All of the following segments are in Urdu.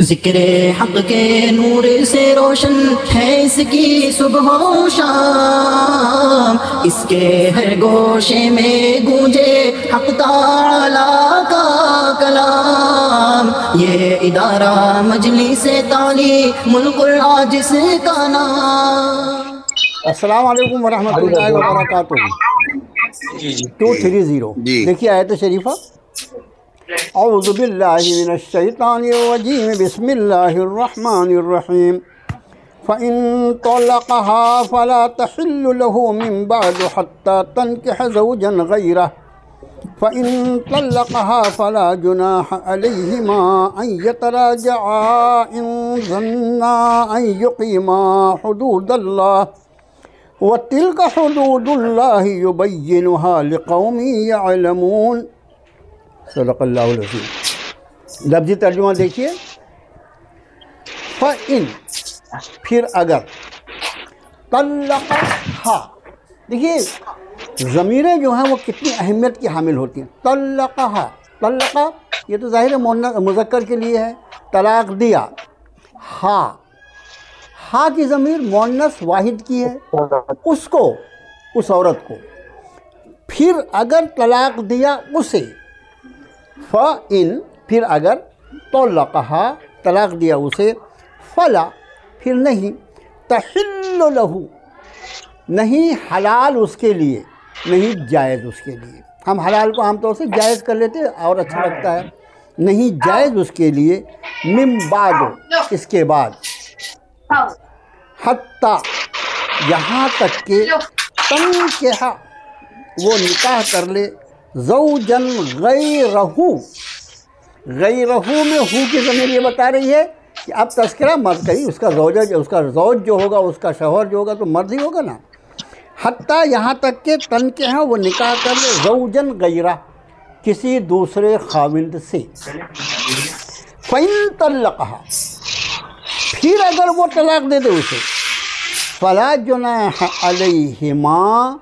ذکر حق کے نور سے روشن ہے اس کی صبح و شام، اس کے ہر گوشے میں گونجے حق تعالی کا کلام، یہ ادارہ مجلس تعلیم القرآن کا نام۔ السلام علیکم ورحمۃ اللہ وبرکاتہ۔ 230 دیکھیے آیت شریفہ۔ اعوذ باللہ من الشیطان الرجیم، بسم اللہ الرحمن الرحیم۔ فَإِن طَلَّقَهَا فَلَا تَحِلُّ لَهُ مِن بَعْدُ حَتَّى تَنكِحَ زَوْجًا غَيْرَهُ فَإِن طَلَّقَهَا فَلَا جُنَاحَ عَلَيْهِمَا أَن يَتَرَاجَعَا إِن ظَنَّا أَن يُقِيمَا حُدُودَ اللَّهِ وَتِلْكَ حُدُودُ اللَّهِ يُبَيِّنُهَا لِقَوْمٍ يَعْلَمُونَ۔ صدق اللہ العظیم۔ لفظی ترجمہ دیکھیے، فَإِن پھر اگر، طلقہا دیکھیے ضمیریں جو ہیں وہ کتنی اہمیت کی حامل ہوتی ہیں۔ طلقہا، طلقہ یہ تو ظاہر مذکر کے لیے ہے، طلاق دیا۔ ہا کی ضمیر مؤنث واحد کی ہے، اس کو، اس عورت کو، پھر اگر طلاق دیا اسے، فَإِن پھر اگر، طلقہا طلاق دیا اسے، فلا پھر نہیں، تحل لہو نہیں حلال اس کے لیے، نہیں جائز اس کے لیے۔ ہم حلال کو عام طور سے جائز کر لیتے اور اچھا لگتا ہے، نہیں جائز اس کے لیے، من بعد اس کے بعد، حتیٰ یہاں تک کہ تنکح وہ نکاح کر لے، زوجن غیرہ، غیرہ میں ہو کی ضمیر یہ بتا رہی ہے کہ اب تذکرہ مرد کا ہی، اس کا زوج جو ہوگا، اس کا شوہر جو ہوگا تو مرد ہی ہوگا نا۔ حتیٰ یہاں تک کہ تنکح وہ نکاح کر لے، زوجن غیرہ کسی دوسرے خاوند سے۔ فَإِن طَلَّقَهَا پھر اگر وہ طلاق دے دے اسے، فَلَا جُنَاحَ عَلَيْهِمَا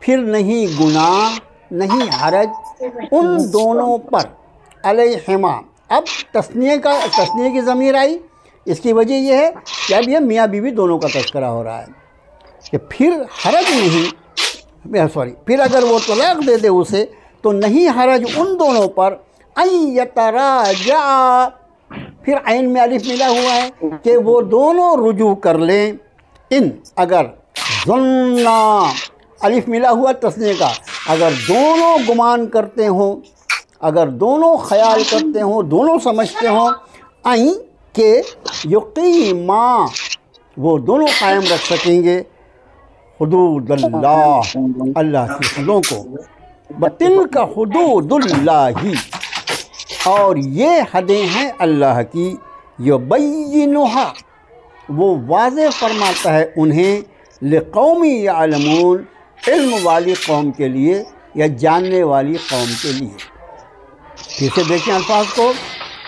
پھر نہیں گناہ، نہیں حرج ان دونوں پر، علیہما اب تثنیے کی ضمیر آئی، اس کی وجہ یہ ہے کہ اب یہ میاں بیوی دونوں کا تذکرہ ہو رہا ہے کہ پھر حرج نہیں، پھر اگر وہ طلاق دے دے اسے تو نہیں حرج ان دونوں پر، ان یتراجع پھر عین میں الف ملا ہوا ہے کہ وہ دونوں رجوع کر لیں، ان اگر، ظنّا الف ملا ہوا تثنیے کا، اگر دونوں گمان کرتے ہوں، اگر دونوں خیال کرتے ہوں، دونوں سمجھتے ہوں، این کہ یقیما وہ دونوں قائم رکھ سکیں گے، حدود اللہ اللہ کی حدوں کو، بتلک حدود اللہ اور یہ حدیں ہیں اللہ کی، یبینھا وہ واضح فرماتا ہے انہیں، لقوم یعلمون علم والی قوم کے لیے یا جاننے والی قوم کے لیے۔ پھر سے دیکھیں الفاظ کو،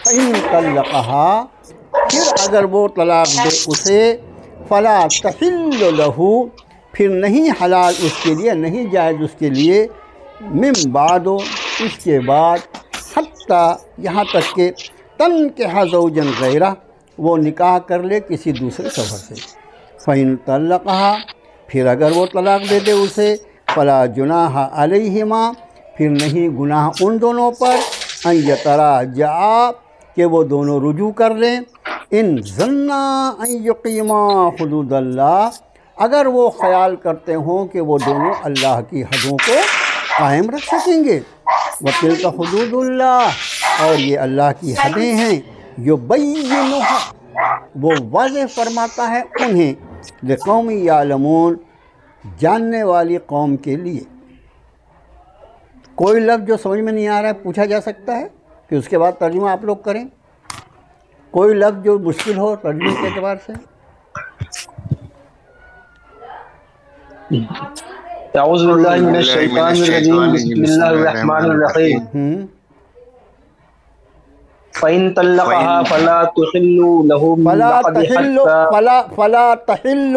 فَإِن طَلَّقَهَا پھر اگر وہ طلاق دے اسے، فَلَا تَحِلُّ لَهُ پھر نہیں حلال اس کے لیے، نہیں جائز اس کے لیے، مِن بعد اس کے بعد، حتیٰ یہاں تک کہ تنکح زوجن غیرہ وہ نکاح کر لے کسی دوسرے شوہر سے۔ فَإِن طَلَّقَهَا پھر اگر وہ طلاق دے دے اسے، فَلَا جُنَاحَ عَلَيْهِمَا پھر نہیں گناہ ان دونوں پر، ان یتراجعا کہ وہ دونوں رجوع کر لیں، ان ظنّا ان یقیما حدود اللہ اگر وہ خیال کرتے ہوں کہ وہ دونوں اللہ کی حدوں کو قائم رکھ سکیں گے، وَتِلْكَ حدود اللہ اور یہ اللہ کی حدیں ہیں، یبینھا وہ واضح فرماتا ہے انہیں، لقوم یعلمون جاننے والی قوم کے لیے۔ کوئی لفظ جو سمجھ میں نہیں آ رہا ہے پوچھا جا سکتا ہے کہ اس کے بعد ترجمہ آپ لوگ کریں، کوئی لفظ جو مشکل ہو ترجمے کے اعتبار سے۔ اعوذ باللہ من الشیطان الرجیم، بسم اللہ الرحمن الرحیم۔ فَإِن طَلَّقَهَا فَلَا تَحِلُّ لَهُ مِن بَعْدُ فلا تحل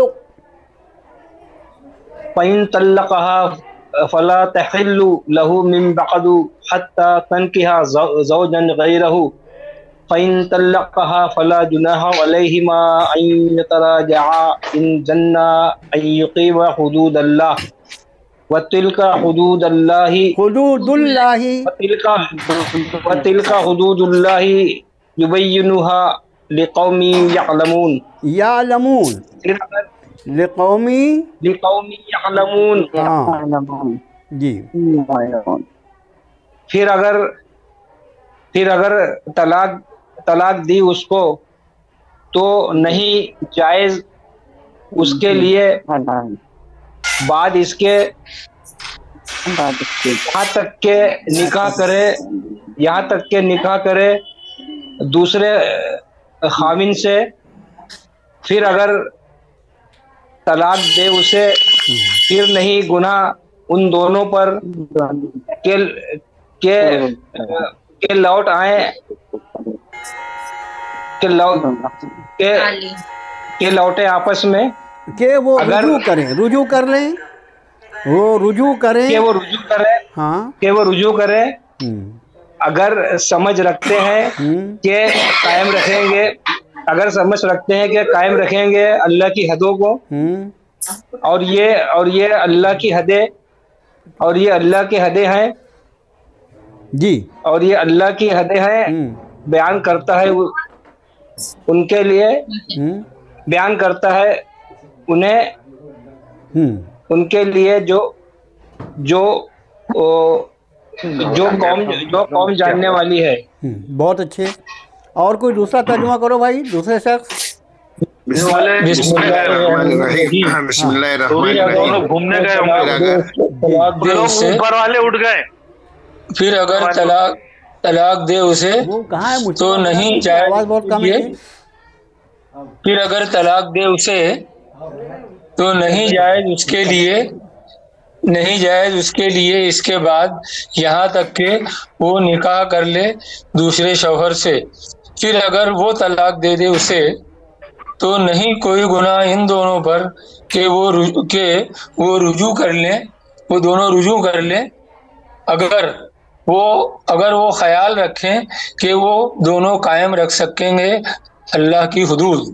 فَإِن طَلَّقَهَا فَلَا تَحِلُّ لَهُ مِن بَعْدُ حَتَّى تَنكِحَ زَوْجًا غَيْرَهُ فإن طلقها فلا جناح عليهما أن يتراجعا إن ظنا أن يقيما حدود الله وتلك حدود الله حدود اللہ وتلك حدود الله يبينها لقوم يعلمون یعلمون، لقومی، لقوم يعلمون. ہاں جی. پھر اگر طلاق دی اس کو تو نہیں جائز اس کے لیے بعد اس کے یہاں تک کہ نکاح کرے دوسرے خاوند سے. پھر اگر طلاق دے اسے پھر نہیں گناہ ان دونوں پر کہ لوٹ آئیں کہ لوٹے آپس میں، کہ وہ رجوع کریں، رجوع کر لیں، وہ رجوع کریں، کہ وہ رجوع کرے، ہاں کہ وہ رجوع کرے اگر سمجھ رکھتے ہیں کہ قائم رکھیں گے، اگر سمجھ رکھتے ہیں کہ قائم رکھیں گے اللہ کی حدوں کو، اور یہ اللہ کی حدیں، اور یہ اللہ کی حدیں ہیں جی، اور یہ اللہ کی حدیں ہیں. بیان کرتا ہے ان کے لیے، بیان کرتا ہے انہیں، ان کے لیے جو قوم جاننے والی ہے. بہت اچھے. اور کوئی دوسرا ترجمہ کرو بھائی، دوسرے شخص. بسم اللہ الرحمن الرحیم. بسم اللہ الرحمن الرحیم. گھومنے گئے اوپر والے اٹھ گئے. پھر اگر طلاق دے اسے وہ کہاں ہے؟ تو نہیں جائز. آواز بہت کم ہے. پھر اگر طلاق دے اسے تو نہیں جائز اس کے لیے، نہیں جائز اس کے لیے اس کے بعد یہاں تک کہ وہ نکاح کر لے دوسرے شوہر سے. پھر اگر وہ طلاق دے دے اسے تو نہیں کوئی گناہ ان دونوں پر کہ وہ رجوع کر لیں، وہ دونوں رجوع کر لیں، اگر وہ خیال رکھیں کہ وہ دونوں قائم رکھ سکیں گے اللہ کی حدود.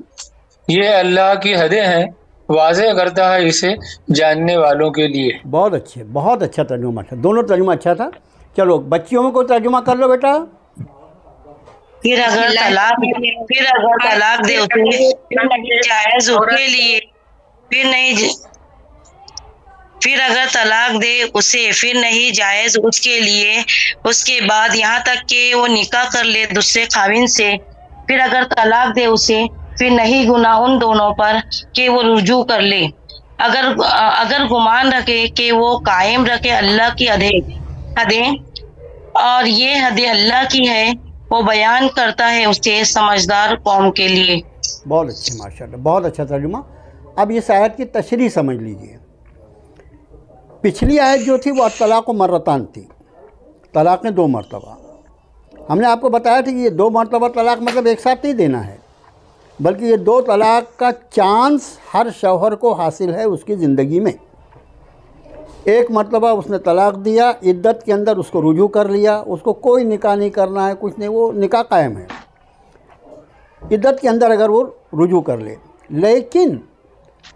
یہ اللہ کی حدیں ہیں، واضح کرتا ہے اسے جاننے والوں کے لیے. بہت اچھے، بہت اچھا ترجمہ تھا، دونوں ترجمہ اچھا تھا. چلو بچیوں میں کوئی ترجمہ کر لو بیٹا. پھر اگر طلاق دے اسے جائز اس کے لیے، پھر اگر طلاق دے اسے پھر نہیں جائز اس کے لیے اس کے بعد یہاں تک کہ وہ نکاح کر لے دوسرے خاوند سے. پھر اگر طلاق دے اسے پھر نہیں گناہ ان دونوں پر کہ وہ رجوع کر لے، اگر گمان رکھے کہ وہ قائم رکھے اللہ کی حدیں، اور یہ حدیں اللہ کی ہے، وہ بیان کرتا ہے اسے سمجھدار قوم کے لیے. بہت اچھے، ماشاءاللہ، بہت اچھا ترجمہ. اب اس آیت کی تشریح سمجھ لیجئے. پچھلی آیت جو تھی وہ الطلاق مرتان تھی، طلاقیں 2 مرتبہ. ہم نے آپ کو بتایا تھا کہ یہ 2 مرتبہ طلاق مطلب ایک ساتھ نہیں دینا ہے، بلکہ یہ 2 طلاق کا چانس ہر شوہر کو حاصل ہے اس کی زندگی میں. ایک مرتبہ اس نے طلاق دیا، عدت کے اندر اس کو رجوع کر لیا، اس کو کوئی نکاح نہیں کرنا ہے، کچھ نہیں، وہ نکاح قائم ہے عدت کے اندر اگر وہ رجوع کر لے. لیکن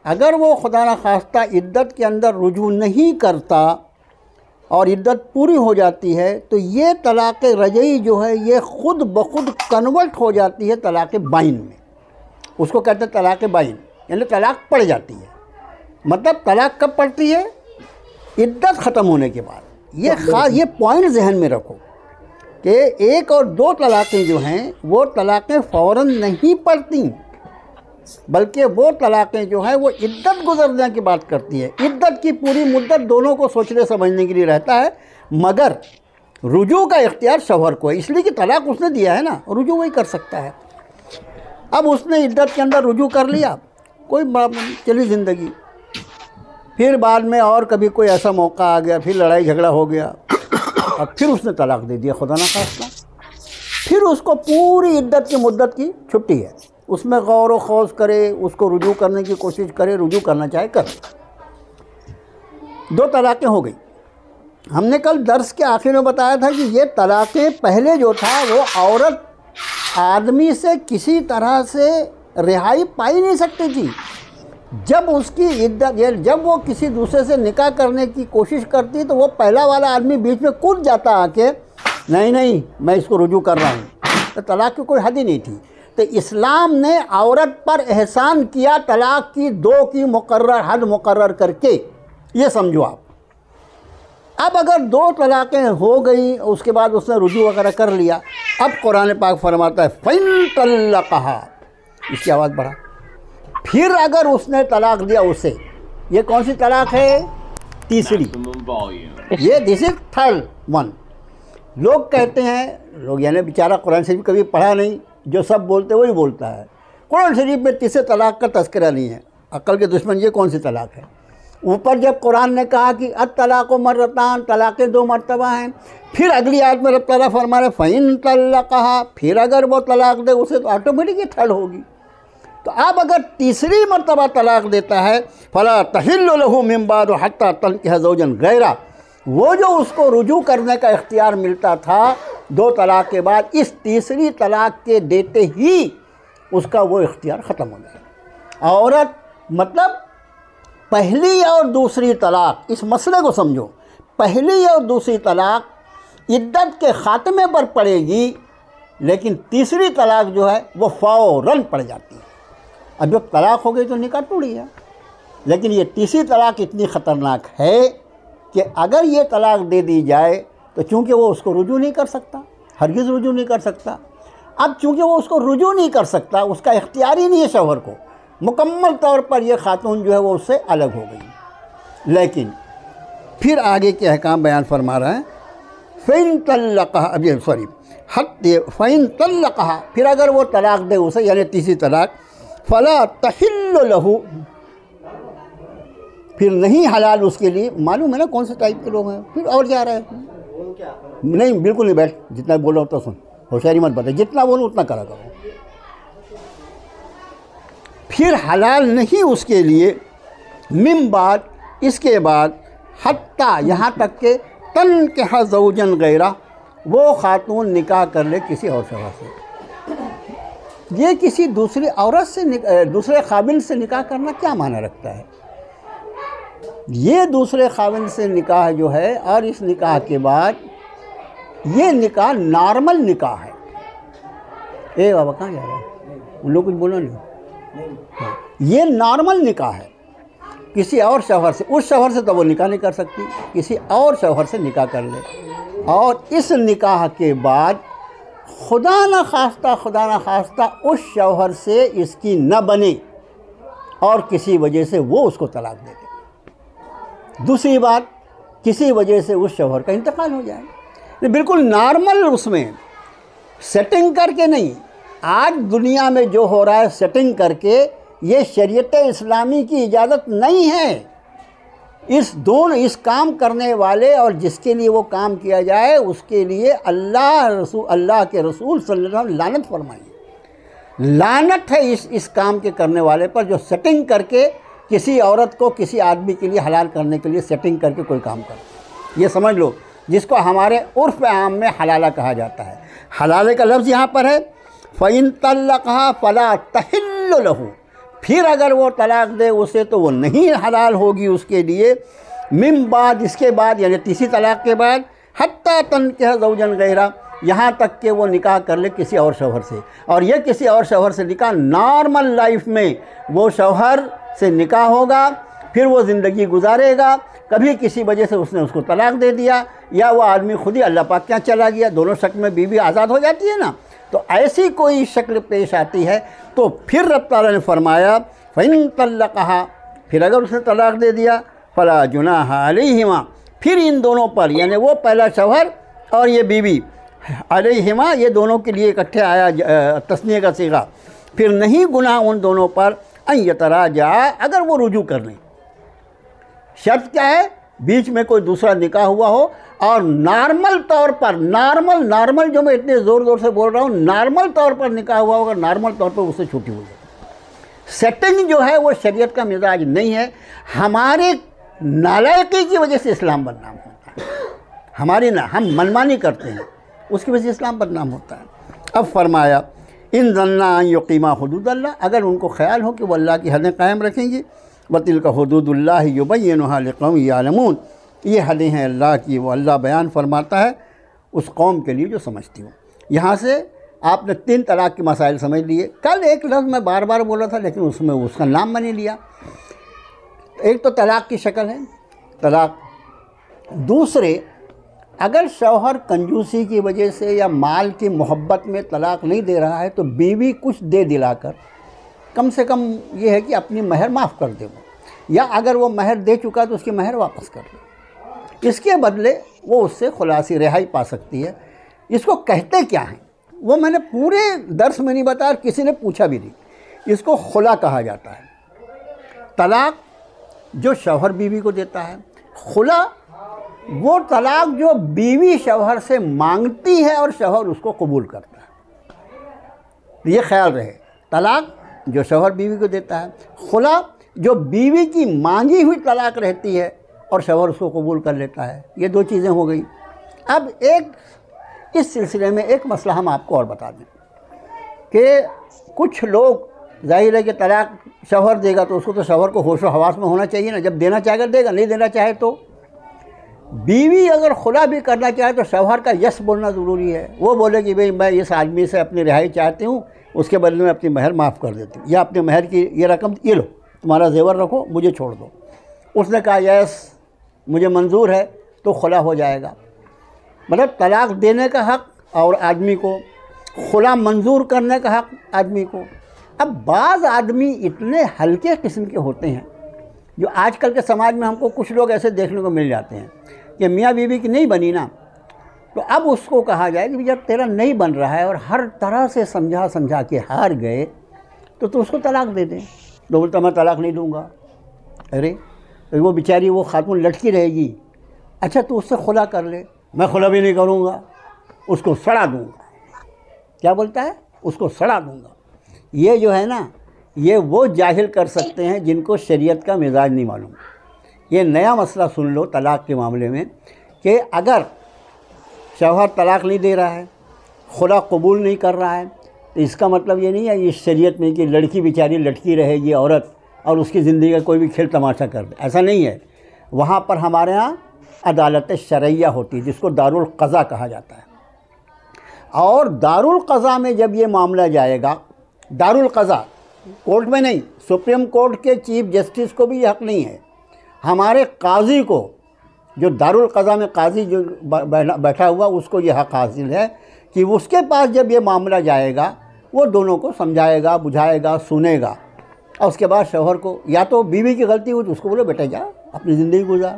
اگر وہ خدا نخواستہ عدت کے اندر رجوع نہیں کرتا اور عدت پوری ہو جاتی ہے تو یہ طلاق رجعی جو ہے یہ خود بخود کنورٹ ہو جاتی ہے طلاق بائن میں. اس کو کہتے ہیں طلاق بائن، یعنی طلاق پڑ جاتی ہے. مطلب طلاق کب پڑتی ہے؟ عدت ختم ہونے کے بعد. یہ پوائنٹ ذہن میں رکھو کہ 1 اور 2 طلاقیں جو ہیں وہ طلاقیں فوراً نہیں پڑتی، بلکہ وہ طلاقیں جو ہیں وہ عدت گزرنے کی بات کرتی ہے. عدت کی پوری مدت دونوں کو سوچنے سمجھنے کے لیے رہتا ہے، مگر رجوع کا اختیار شوہر کو ہے، اس لیے کہ طلاق اس نے دیا ہے نا، رجوع وہی کر سکتا ہے. اب اس نے عدت کے اندر رجوع کر لیا، کوئی چلی زندگی. پھر بعد میں اور کبھی کوئی ایسا موقع آ گیا، پھر لڑائی جھگڑا ہو گیا اور پھر اس نے طلاق دے دیا خدا نخواستہ. پھر اس کو پوری عدت کی مدت کی چھٹی ہے، اس میں غور و خوض کرے، اس کو رجوع کرنے کی کوشش کرے، رجوع کرنا چاہے کر. 2 طلاقیں ہو گئی. ہم نے کل درس کے آخر میں بتایا تھا کہ یہ طلاقیں پہلے جو تھا وہ آدمی سے کسی طرح سے رہائی پائی نہیں سکتی تھی۔ جب اس کی عدت، جب وہ کسی دوسرے سے نکاح کرنے کی کوشش کرتی تو وہ پہلا والا آدمی بیچ میں کود جاتا آ کے، نہیں میں اس کو رجوع کر رہا ہوں، تو طلاق کی کوئی حد ہی نہیں تھی۔ تو اسلام نے عورت پر احسان کیا طلاق کی 2 کی مقرر حد مقرر کر کے، یہ سمجھو آپ۔ اب اگر 2 طلاقیں ہو گئی، اس کے بعد اس نے رجوع وغیرہ کر لیا، اب قرآن پاک فرماتا ہے فَإِن طَلَّقَهَا، اس کی آواز بڑھا، پھر اگر اس نے طلاق دیا اسے، یہ کون سی طلاق ہے؟ تیسری، یہ دس از تھرڈ ون۔ لوگ کہتے ہیں، لوگ یعنی بیچارہ قرآن شریف کبھی پڑھا نہیں، جو سب بولتے وہی بولتا ہے، قرآن شریف میں تیسرے طلاق کا تذکرہ نہیں ہے۔ عقل کے دشمن، یہ کون سی طلاق ہے؟ اوپر جب قرآن نے کہا کہ الطلاق مرتان، طلاقیں 2 مرتبہ ہیں، پھر اگلی آیت میں رب تعالیٰ فرما رہے فَإِن طَلَّقَهَا، پھر اگر وہ طلاق دے اسے تو آٹومیٹک یہ تھرڈ ہوگی۔ تو اب اگر تیسری مرتبہ طلاق دیتا ہے فَلَا تَحِلُّ لَهُ مِن بَعْدُ حَتَّى تَنكِحَ زَوْجًا غَيْرَهُ، وہ جو اس کو رجوع کرنے کا اختیار ملتا تھا 2 طلاق کے بعد، اس تیسری طلاق کے دیتے ہی اس کا وہ اختیار ختم ہو جائے۔ عورت مطلب پہلی اور دوسری طلاق، اس مسئلے کو سمجھو، پہلی اور دوسری طلاق عدت کے خاتمے پر پڑے گی، لیکن تیسری طلاق جو ہے وہ فوراً پڑ جاتی ہے۔ اب جب طلاق ہو گئی تو نکاح ٹوٹ گیا، لیکن یہ تیسری طلاق اتنی خطرناک ہے کہ اگر یہ طلاق دے دی جائے تو چونکہ وہ اس کو رجوع نہیں کر سکتا، ہرگز رجوع نہیں کر سکتا۔ اب چونکہ وہ اس کو رجوع نہیں کر سکتا، اس کا اختیار ہی نہیں ہے شوہر کو، مکمل طور پر یہ خاتون جو ہے وہ اس سے الگ ہو گئی۔ لیکن پھر آگے کے احکام بیان فرما رہا ہے فَإِن طَلَّقَهَا، فَإِن طَلَّقَهَا، پھر اگر وہ طلاق دے اسے، یعنی تیسری طلاق، فَلَا تَحِلُّ لَهُ، پھر نہیں حلال اس کے لیے۔ معلوم ہے نا کون سے ٹائپ کے لوگ ہیں، پھر اور جا رہے ہیں، نہیں بالکل نہیں، بیٹھ، جتنا بول رہا ہوتا سن، ہوشیاری مت بتا، جتنا بولو اتنا کرا کرو۔ پھر حلال نہیں اس کے لیے من بعد، اس کے بعد، حتیٰ، یہاں تک کہ تنکح زوجن غیرہ، وہ خاتون نکاح کر لے کسی اور شوہر سے۔ یہ کسی دوسری عورت سے، دوسرے خاوند سے نکاح کرنا کیا معنی رکھتا ہے؟ یہ دوسرے خاوند سے نکاح جو ہے، اور اس نکاح کے بعد یہ نکاح نارمل نکاح ہے۔ اے بابا کہاں جا رہا ہے؟ ان لوگ کچھ بولو نہیں۔ یہ نارمل نکاح ہے، کسی اور شوہر سے، اس شوہر سے تو وہ نکاح نہیں کر سکتی، کسی اور شوہر سے نکاح کر لے، اور اس نکاح کے بعد خدا نہ خواستہ اس شوہر سے اس کی نہ بنے، اور کسی وجہ سے وہ اس کو طلاق دے دے۔ دوسری بات، کسی وجہ سے اس شوہر کا انتقال ہو جائے، بالکل نارمل، اس میں سیٹنگ کر کے نہیں۔ آج دنیا میں جو ہو رہا ہے سیٹنگ کر کے، یہ شریعت اسلامی کی اجازت نہیں ہے۔ اس کام کرنے والے اور جس کے لیے وہ کام کیا جائے، اس کے لیے اللہ کے رسول صلی اللہ علیہ وسلم لعنت فرمائی، لعنت ہے اس کام کے کرنے والے پر، جو سیٹنگ کر کے کسی عورت کو کسی آدمی کے لیے حلال کرنے کے لیے سیٹنگ کر کے کوئی کام کرتا۔ یہ سمجھ لو، جس کو ہمارے عرف عام میں حلالہ کہا جاتا ہے۔ حلالے کا لفظ یہاں پر ہے فَإِن طَلَّقَهَا فَلَا تَحِلُّ لَهُ، پھر اگر وہ طلاق دے اسے تو وہ نہیں حلال ہوگی اس کے لیے، من بعد، اس کے بعد، یعنی تیسری طلاق کے بعد، حتیٰ تنکح زوجن غیرہ، یہاں تک کہ وہ نکاح کر لے کسی اور شوہر سے۔ اور یہ کسی اور شوہر سے نکاح نارمل لائف میں، وہ شوہر سے نکاح ہوگا، پھر وہ زندگی گزارے گا، کبھی کسی وجہ سے اس نے اس کو طلاق دے دیا، یا وہ آدمی خود ہی اللہ پاک کے یہاں چلا گیا، دونوں شکل میں بیوی آزاد ہو جاتی ہے نا، تو ایسی کوئی شکل پیش آتی ہے تو پھر رب تعالیٰ نے فرمایا فَإِن طَلَّقَهَا، پھر اگر اس نے طلاق دے دیا، فَلَا جُنَاحَ عَلَيْهِمَا، پھر ان دونوں پر، یعنی وہ پہلا شوہر اور یہ بیوی، علیہما، یہ دونوں کے لیے اکٹھے آیا تثنیہ کا صیغہ، پھر نہیں گناہ ان دونوں پر ان یتراجعا، اگر وہ رجوع کر لیں۔ شرط کیا ہے؟ بیچ میں کوئی دوسرا نکاح ہوا ہو، اور نارمل طور پر، نارمل جو میں اتنے زور سے بول رہا ہوں، نارمل طور پر نکاح ہوا ہوگا، نارمل طور پر اس سے چھوٹی ہو جائے۔ سیٹنگ جو ہے وہ شریعت کا مزاج نہیں ہے، ہمارے نالائقی کی وجہ سے اسلام بدنام ہوتا ہے، ہم منمانی کرتے ہیں، اس کی وجہ سے اسلام بدنام ہوتا ہے۔ اب فرمایا ان ظنا ان یقیما حدود اللہ، اگر ان کو خیال ہو کہ وہ اللہ کی حدیں قائم رکھیں گی، وَتِلْكَ حُدُودُ اللَّهِ يُبَيِّنُهَا لِقَوْمٍ يَعْلَمُونَ، یہ حدیں ہیں اللہ کی، وہ اللہ بیان فرماتا ہے اس قوم کے لیے جو سمجھتی ہو۔ یہاں سے آپ نے 3 طلاق کے مسائل سمجھ لیے۔ کل ایک لفظ میں بار بار بولا تھا لیکن اس میں اس کا نام میں نہیں لیا۔ ایک تو طلاق کی شکل ہے طلاق، دوسرے اگر شوہر کنجوسی کی وجہ سے یا مال کی محبت میں طلاق نہیں دے رہا ہے تو بیوی کچھ دے دلا کر کم سے کم یہ ہے کہ اپنی مہر معاف کر دے وہ، یا اگر وہ مہر دے چکا تو اس کی مہر واپس کر دے، اس کے بدلے وہ اس سے خلاصی رہائی پا سکتی ہے۔ اس کو کہتے کیا ہیں وہ میں نے پورے درس میں نہیں بتایا، کسی نے پوچھا بھی نہیں۔ اس کو خلا کہا جاتا ہے، طلاق جو شوہر بیوی کو دیتا ہے۔ خلا وہ طلاق جو بیوی شوہر سے مانگتی ہے اور شوہر اس کو قبول کرتا ہے، یہ خیال رہے۔ طلاق جو شوہر بیوی کو دیتا ہے، خلا جو بیوی کی مانگی ہوئی طلاق رہتی ہے اور شوہر اس کو قبول کر لیتا ہے۔ یہ 2 چیزیں ہو گئی۔ اب اس سلسلے میں ایک مسئلہ ہم آپ کو اور بتا دیں کہ کچھ لوگ ظاہر ہے کہ طلاق شوہر دے گا تو اس کو تو شوہر کو ہوش و حواس میں ہونا چاہیے نا، جب دینا چاہے گا دے گا، نہیں دینا چاہے تو۔ بیوی اگر خلا بھی کرنا چاہے تو شوہر کا یس بولنا ضروری ہے، وہ بولے کہ بھئی میں اس آدمی سے اپنی رہائی چاہتی ہوں، اس کے بدلے میں اپنی مہر معاف کر دیتی ہوں، یا اپنے مہر کی یہ رقم یہ لو، تمہارا زیور رکھو، مجھے چھوڑ دو۔ اس نے کہا یس مجھے منظور ہے تو خلا ہو جائے گا۔ مطلب طلاق دینے کا حق اور آدمی کو، خلا منظور کرنے کا حق آدمی کو۔ اب بعض آدمی اتنے ہلکے قسم کے ہوتے ہیں جو آج کل کے سماج میں ہم کو کچھ لوگ ایسے دیکھنے کو مل جاتے ہیں کہ میاں بیوی کی نہیں بنی نا، تو اب اس کو کہا جائے کہ جب تیرا نہیں بن رہا ہے اور ہر طرح سے سمجھا کے ہار گئے تو اس کو طلاق دے دیں۔ تو بولتا میں طلاق نہیں دوں گا۔ ارے وہ بیچاری وہ خاتون لٹکی رہے گی، اچھا تو اس سے خلا کر لے۔ میں خلا بھی نہیں کروں گا، اس کو سڑا دوں گا۔ کیا بولتا ہے؟ اس کو سڑا دوں گا۔ یہ جو ہے نا یہ وہ جاہل کر سکتے ہیں جن کو شریعت کا مزاج نہیں معلوم۔ یہ نیا مسئلہ سن لو طلاق کے معاملے میں کہ اگر شوہر طلاق نہیں دے رہا ہے، خلا قبول نہیں کر رہا ہے، تو اس کا مطلب یہ نہیں ہے اس شریعت میں کہ لڑکی بیچاری لٹکی رہے گی عورت اور اس کی زندگی کا کوئی بھی کھیل تماشا کر دے، ایسا نہیں ہے۔ وہاں پر ہمارے ہاں عدالت شرعیہ ہوتی ہے جس کو دارالقضاء کہا جاتا ہے، اور دارالقضاء میں جب یہ معاملہ جائے گا، دارالقضاء کورٹ میں نہیں، سپریم کورٹ کے چیف جسٹس کو بھی یہ حق نہیں ہے، ہمارے قاضی کو جو دارالقضاء میں قاضی جو بیٹھا ہوا اس کو یہ حق حاصل ہے کہ اس کے پاس جب یہ معاملہ جائے گا وہ دونوں کو سمجھائے گا، بجھائے گا، سنے گا، اور اس کے بعد شوہر کو یا تو بیوی کی غلطی ہوئی تو اس کو بولے بیٹا جا اپنی زندگی گزار،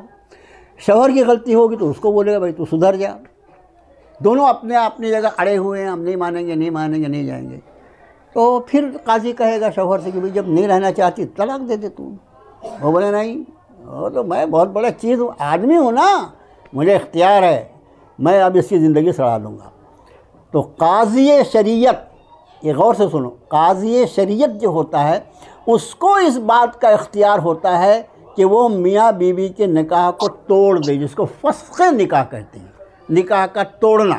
شوہر کی غلطی ہوگی تو اس کو بولے گا بھائی تو سدھر جا۔ دونوں اپنی جگہ اڑے ہوئے ہیں، ہم نہیں مانیں گے نہیں جائیں گے، تو پھر قاضی کہے گا شوہر سے کہ بھائی جب نہیں رہنا چاہتی طلاق دے دے تو۔ وہ بولے نہیں، وہ تو میں بہت بڑا چیز ہوں، آدمی ہوں نا، مجھے اختیار ہے، میں اب اس کی زندگی سڑا دوں گا۔ تو قاضی شریعت، یہ غور سے سنو، قاضی شریعت جو ہوتا ہے اس کو اس بات کا اختیار ہوتا ہے کہ وہ میاں بیوی کے نکاح کو توڑ دے، جس کو فسخ نکاح کہتے ہیں، نکاح کا توڑنا۔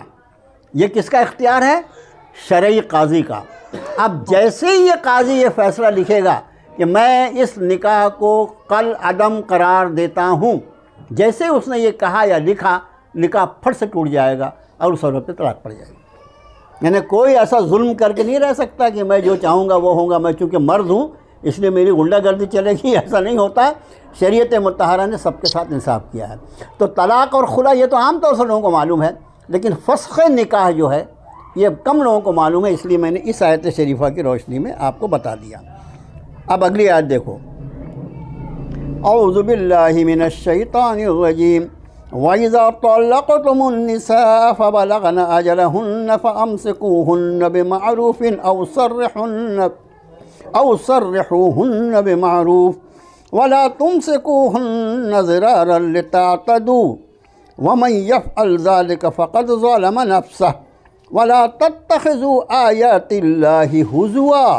یہ کس کا اختیار ہے؟ شرعی قاضی کا۔ اب جیسے ہی یہ قاضی یہ فیصلہ لکھے گا کہ میں اس نکاح کو کل عدم قرار دیتا ہوں، جیسے اس نے یہ کہا یا لکھا، نکاح پھٹ سے ٹوٹ جائے گا اور اس عورت پہ طلاق پڑ جائے گی۔ یعنی کوئی ایسا ظلم کر کے نہیں رہ سکتا کہ میں جو چاہوں گا وہ ہوں گا، میں چونکہ مرد ہوں اس لیے میری غنڈہ گردی چلے گی، ایسا نہیں ہوتا۔ شریعت مطہرہ نے سب کے ساتھ انصاف کیا ہے۔ تو طلاق اور خلا یہ تو عام طور سے لوگوں کو معلوم ہے، لیکن فسخ نکاح جو ہے یہ کم لوگوں کو معلوم ہے، اس لیے میں نے اس آیت شریفہ کی روشنی میں آپ کو بتا دیا۔ اب اگلی آیت دیکھو، اعوذ باللہ من الشیطان الرجیم وَإِذَا طَلَّقْتُمُ النِّسَاءَ فَبَلَغْنَ أَجَلَهُنَّ فَأَمْسِكُوهُنَّ بِمَعْرُوفٍ أَوْ سَرِّحُوهُنَّ بِمَعْرُوفٍ وَلَا تُمْسِكُوهُنَّ ضِرَارًا لِتَعْتَدُوا وَمَنْ يَفْعَلْ ذَلِكَ فَقَدْ ظَلَمَ نَفْسَهُ وَلَا تَتَّخِذُوا آيَاتِ اللَّهِ هُزُوًا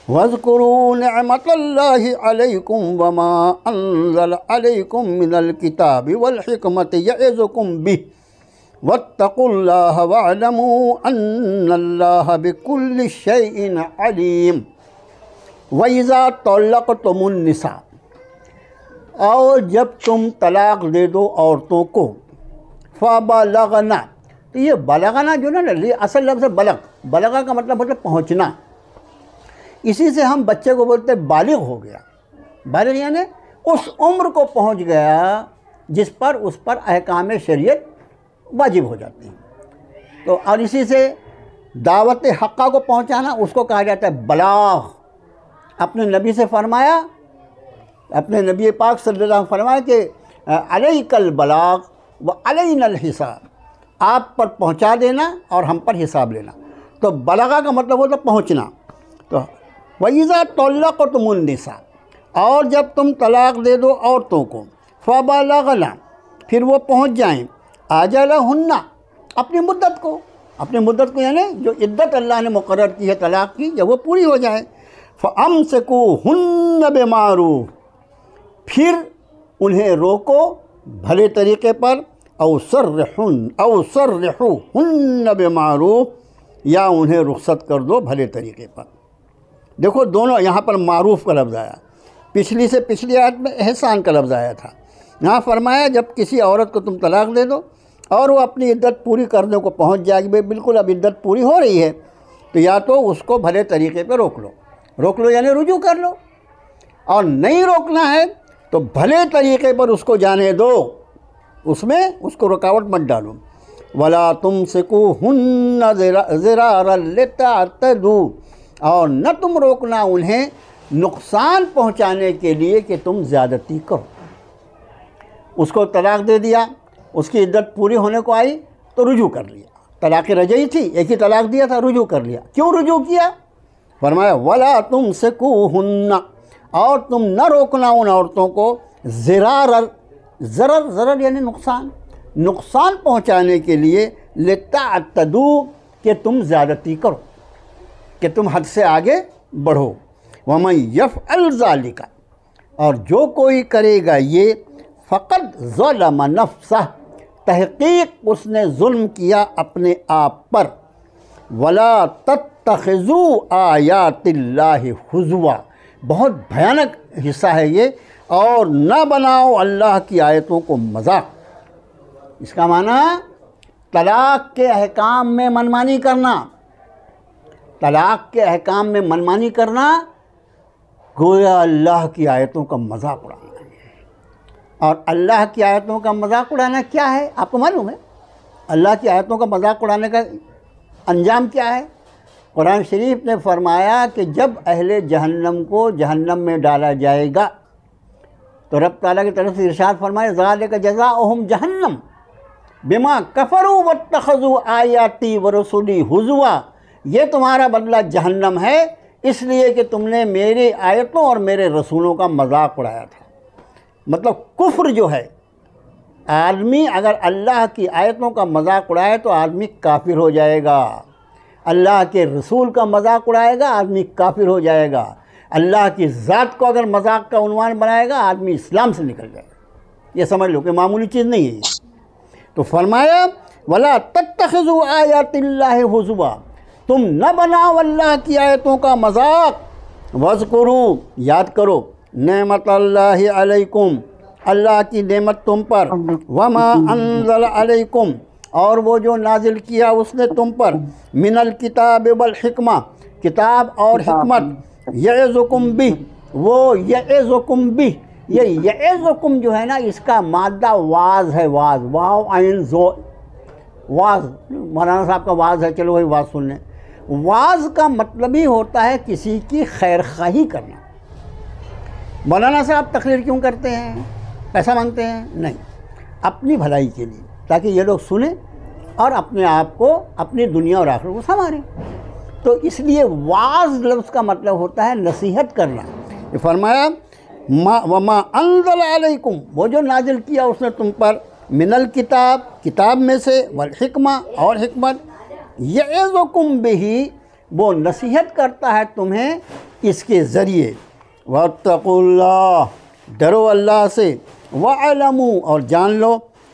وَاذْكُرُوا نِعْمَةَ اللَّهِ عَلَيْكُمْ وَمَا أَنزَلَ عَلَيْكُمْ مِنَ الْكِتَابِ وَالْحِكْمَةِ يَعِظُكُمْ بِهِ واتقوا اللہ واعلموا ان اللہ بکل شیء علیم وَإِذَا طَلَّقْتُمُ النِّسَاءَ، اور جب تم طلاق دے دو عورتوں کو، فَبَلَغْنَا، تو یہ بلغنا جو نا اصل لفظ بلغا کا مطلب ہوتا ہے پہنچنا، اسی سے ہم بچے کو بولتے ہیں بالغ ہو گیا، بالغ یعنی اس عمر کو پہنچ گیا جس پر اس پر احکام شریعت واجب ہو جاتے ہیں، تو اور اسی سے دعوت حقہ کو پہنچانا اس کو کہا جاتا ہے بلاغ۔ اپنے نبی سے فرمایا، اپنے نبی پاک صلی اللہ علیہ وسلم فرمایا کہ علیک البلاغ و علینا الحساب، آپ پر پہنچا دینا اور ہم پر حساب لینا، تو بلغہ کا مطلب ہوتا ہے پہنچنا۔ تو وَإِذَا طَلَّقْتُمُ النِّسَاءَ، اور جب تم طلاق دے دو عورتوں کو، فَبَلَغْنَا، پھر وہ پہنچ جائیں، آجَلَہُنَّ، اپنی مدت کو یعنی جو عدت اللہ نے مقرر کی ہے طلاق کی، جب وہ پوری ہو جائے، فَأَمْسِكُوهُنَّ بِمَعْرُوفٍ، پھر انہیں روکو بھلے طریقے پر، او سرحوهن بمعروف، یا انہیں رخصت کر دو بھلے طریقے پر۔ دیکھو دونوں یہاں پر معروف کا لفظ آیا، پچھلی سے پچھلی آیت میں احسان کا لفظ آیا تھا، یہاں فرمایا جب کسی عورت کو تم طلاق دے دو اور وہ اپنی عدت پوری کرنے کو پہنچ جائے گی، بالکل اب عدت پوری ہو رہی ہے، تو یا تو اس کو بھلے طریقے پہ روک لو یعنی رجوع کر لو، اور نہیں روکنا ہے تو بھلے طریقے پر اس کو جانے دو، اس میں اس کو رکاوٹ مت ڈالو۔ وَلَا تُمْسِكُوهُنَّ ضِرَارًا لِتَعْتَدُوا، اور نہ تم روکنا انہیں نقصان پہنچانے کے لیے کہ تم زیادتی کرو۔ اس کو طلاق دے دیا، اس کی عدت پوری ہونے کو آئی تو رجوع کر لیا، طلاق رجعی تھی، ایک ہی طلاق دیا تھا، رجوع کر لیا۔ کیوں رجوع کیا؟ فرمایا وَلَا تُمْسِكُوهُنَّ، اور تم نہ روکنا ان عورتوں کو ضرر یعنی نقصان پہنچانے کے لیے، لِتَعْتَدُوا، کہ تم زیادتی کرو، کہ تم حد سے آگے بڑھو۔ وَمَنْ يَفْعَلْ ذَلِكَ، اور جو کوئی کرے گا یہ، فَقَدْ ظَلَمَ نَفْسَهُ، تحقیق اس نے ظلم کیا اپنے آپ پر۔ وَلَا تَتَّخِذُوا آیَاتِ اللَّهِ هُزُوًا، بہت بھیانک حصہ ہے یہ، اور نہ بناؤ اللہ کی آیتوں کو مذاق۔ اس کا معنی طلاق کے احکام میں منمانی کرنا، گویا اللہ کی آیتوں کا مذاق اڑانا۔ اور اللہ کی آیتوں کا مذاق اڑانا کیا ہے؟ آپ کو معلوم ہے اللہ کی آیتوں کا مذاق اڑانے کا انجام کیا ہے؟ قرآن شریف نے فرمایا کہ جب اہل جہنم کو جہنم میں ڈالا جائے گا تو رب تعالیٰ کی طرف سے ارشاد فرمایا ذالک جزاؤہم جہنم بما کفروا واتخذوا آیاتی ورسولی ہزوا، یہ تمہارا بدلہ جہنم ہے اس لیے کہ تم نے میری آیتوں اور میرے رسولوں کا مذاق اڑایا تھا۔ مطلب کفر جو ہے، آدمی اگر اللہ کی آیتوں کا مذاق اڑائے تو آدمی کافر ہو جائے گا، اللہ کے رسول کا مذاق اڑائے گا آدمی کافر ہو جائے گا، اللہ کی ذات کو اگر مذاق کا عنوان بنائے گا آدمی اسلام سے نکل جائے گا۔ یہ سمجھ لو کہ معمولی چیز نہیں ہے یہ۔ تو فرمایا وَلَا تَتَّخِذُوا آیَاتِ اللَّهِ هُزُوًا، تم نہ بناؤ اللہ کی آیتوں کا مذاق۔ وَاذْكُرُوا، یاد کرو، نعمت اللہ علیکم، اللہ کی نعمت تم پر، وَمَا أَنزَلَ عَلَيْكُمْ، اور وہ جو نازل کیا اس نے تم پر، من الکتاب والحکمہ، کتاب اور حکمت، یعظکم بہ، وہ یعظکم بہ، یہ یعظکم جو ہے نا اس کا مادہ واز ہے، واز، واو عین زو، واز، مولانا صاحب کا واز ہے، چلو وہی واز سن لیں۔ واز کا مطلب ہی ہوتا ہے کسی کی خیر خواہی کرنا۔ مولانا صاحب تقریر کیوں کرتے ہیں؟ پیسہ مانگتے ہیں؟ نہیں، اپنی بھلائی کے لیے، تاکہ یہ لوگ سنیں اور اپنے آپ کو، اپنی دنیا اور آخرت کو سنواریں۔ تو اس لیے واز لفظ کا مطلب ہوتا ہے نصیحت کرنا۔ یہ فرمایا وما انزل علیکم، وہ جو نازل کیا اس نے تم پر، من الکتاب، کتاب میں سے، والحکمہ، اور حکمت، یعظکم بہ، وہ نصیحت کرتا ہے تمہیں اس کے ذریعے۔ واتقوا اللہ، ڈرو اللہ سے، وَاعْلَمُوا، اور جان لو،